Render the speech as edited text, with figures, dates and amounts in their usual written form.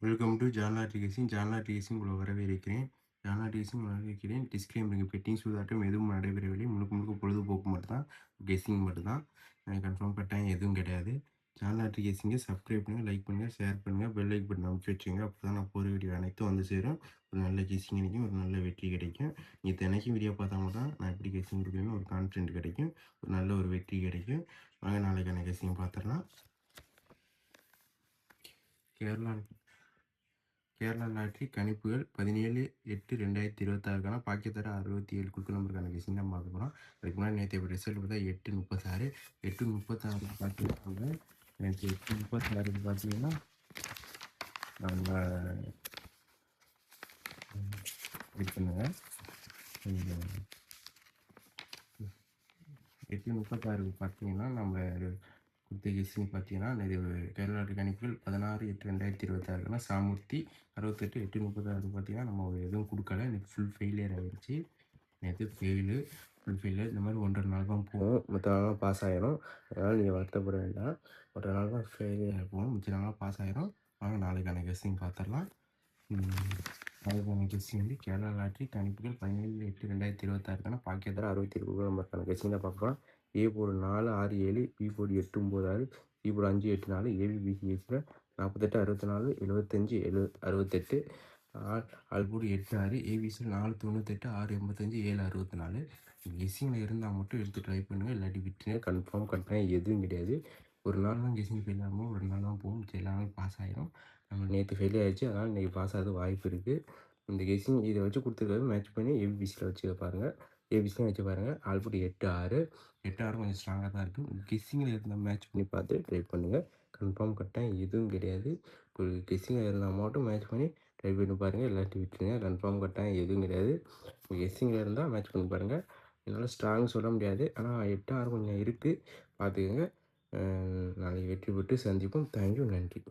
Welcome to ஜான்லா டிகேசிங். ஜான்லா டிகேசிங் உங்களை வரவேற்கிறேன். ஜான்லா டிகேசிங் வரவேற்கிறேன். டிஸ்க்ளைமர்: பெட்டிங் சூதாட்டம் எதுவும் நடைபெறவில்லை. முழுக்க முழுக்க பொழுதுபோக்கு மட்டும்தான், கெஸ்ஸிங் மட்டும்தான். கன்ஃபார்ம் கட்டாயம் எதுவும் கிடையாது. ஜான்லா டிகேசிங்கை சப்ஸ்கிரைப் பண்ணுங்கள், லைக் பண்ணுங்கள், ஷேர் பண்ணுங்கள், பெல் லைக் பட்டன் அமைச்சு வச்சுங்க. அப்போ தான் நான் போகிற வீடியோ அனைத்தும் வந்து சேரும். ஒரு நல்ல கெஸ்ஸிங் கிடைக்கும், ஒரு நல்ல வெற்றி கிடைக்கும். நீங்கள் தினைக்கும் வீடியோ பார்த்தா மட்டும் நான் எப்படி கெஸ்ஸிங் கொடுக்கணும்னு ஒரு கான்ஃபிடென்ட் கிடைக்கும், ஒரு நல்ல ஒரு வெற்றி கிடைக்கும். வாங்க நாளைக்கான கெஸ்ஸிங் பார்த்துடலாம். கேரளா லாட்ரி கணிப்புகள் 17/8/2026க்கான பாக்கியத்தர 67 குழுக்கள் நம்பருக்கான கெஸ்ஸிங் தான் பார்க்க போகிறோம். அதுக்கு முன்னாடி நேற்று ரிசல்ட் பார்த்தா 8/36 பார்த்தீங்கன்னா நேற்று 8/36 பார்த்தீங்கன்னா நம்ம இது பண்ணுங்க. 8/36 பார்த்தீங்கன்னா நம்ம கொடுத்த கெஸ்ஸிங் பார்த்தீங்கன்னா இது கேரளா கணிப்புகள் 16/8/2026க்கான சாமூர்த்தி 68. 8/36 பார்த்தீங்கன்னா நம்ம எதுவும் கொடுக்கல. நேற்று ஃபுல் ஃபெயிலியர் ஆகிடுச்சு. நேற்று ஃபுல் ஃபெயிலியர். இந்த மாதிரி 1.5 நாள் தான் போகும், மற்ற நாள்லாம் பாஸ் ஆகிடும். அதனால் நீங்கள் வருத்தப்பட வேண்டாம். 1.5 நாள் தான் ஃபெயிலியர் போகும், மிச்ச நாளாக பாஸ் ஆகிடும். வாங்க நாளைக்கான கெஸ்ஸிங் பார்த்துடலாம். நாளைக்கான கெஸ்ஸிங் வந்து கேரளா லாட்ரி கணிப்புகள் 17/8/2026க்கான பாக்கியத்தர 67 குழுக்கள் நம்பருக்கான கெஸ்ஸிங் தான் பார்க்க போகிறோம். A board 4 6 7, B board 8 9 6, C board 5 8 4, ஏபிபிசிஎஸ்ல 48 64 75 68, ஆல் போர்டு 8 6, ஏபிசியில் 4 98 6 85 7 64. கெஸ்ஸிங்கில் இருந்தால் மட்டும் எடுத்து ட்ரை பண்ணுங்கள், இல்லாட்டி விட்டுருங்க. கன்ஃபார்ம் கட்டாயம் எதுவும் கிடையாது. ஒரு நாள் தான் கெஸ்ஸிங் ஃபெயில் ஆகும், ஒரு நாள் தான் போகும், எல்லா நாளும் பாஸ் ஆகிடும். நம்ம நேற்று ஃபெயில் ஆகிடுச்சு, அதனால் இன்றைக்கி பாஸ் ஆகிறது வாய்ப்பு இருக்குது. இந்த கெஸ்ஸிங் இதை வச்சு கொடுத்துருக்காரு, மேட்ச் பண்ணி ஏபிசியில் வச்சு பாருங்கள். ஏபிசியும் வச்சு பாருங்கள். ஆல்போர்ட் 8 6 கொஞ்சம் ஸ்ட்ராங்காக தான் இருக்குது. கெஸ்ஸிங்கில் இருந்தால் மேட்ச் பண்ணி பார்த்து ட்ரை பண்ணுங்கள். கன்ஃபார்ம் கட்டாயம் எதுவும் கிடையாது. ஒரு கெஸ்ஸிங்கில் இருந்தால் மட்டும் மேட்ச் பண்ணி ட்ரை பண்ணி பாருங்கள், இல்லாட்டி விட்டுருங்க. கன்ஃபார்ம் கட்டாயம் எதுவும் கிடையாது. கெஸ்ஸிங்கில் இருந்தால் மேட்ச் பண்ணி பாருங்கள். என்னால் ஸ்ட்ராங் சொல்ல முடியாது, ஆனால் 8 6 கொஞ்சம் இருக்குது, பார்த்துக்கோங்க. நாளைக்கு வெற்றி பெற்று சந்திப்போம். தேங்க்யூ, நன்றி.